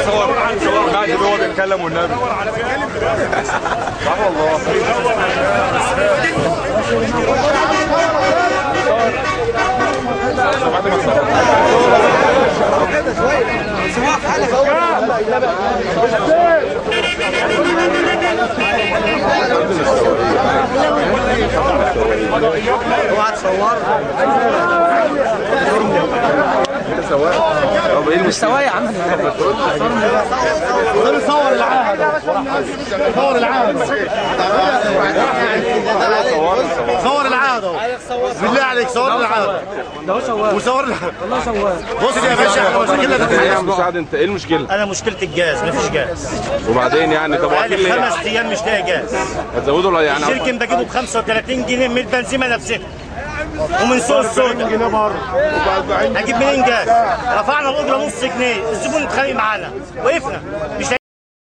صور بعد اللي هو بيتكلم والنبي. صح والله. اوعى تصور. مش سواق يا عم. صور العاهد. صور العاهد. صور العاهد بالله عليك، صور العاهد. ده هو سواق. وصور والله سواق. بص يا باشا، احنا مشكلتنا ايه يا عم مساعد، انت ايه المشكله؟ انا مشكلة الجاز، مفيش جاز. وبعدين يعني طب بقالي 5 ايام مش لاقي جاز. هتزودوا يعني الشركة بجيبه ب 35 جنيه من البنزيمة نفسها ومن سوق السوداء. هجيب منين جاز؟ رفعنا الأجرة نص جنيه، الزبون اتخانق معانا، وقفنا مش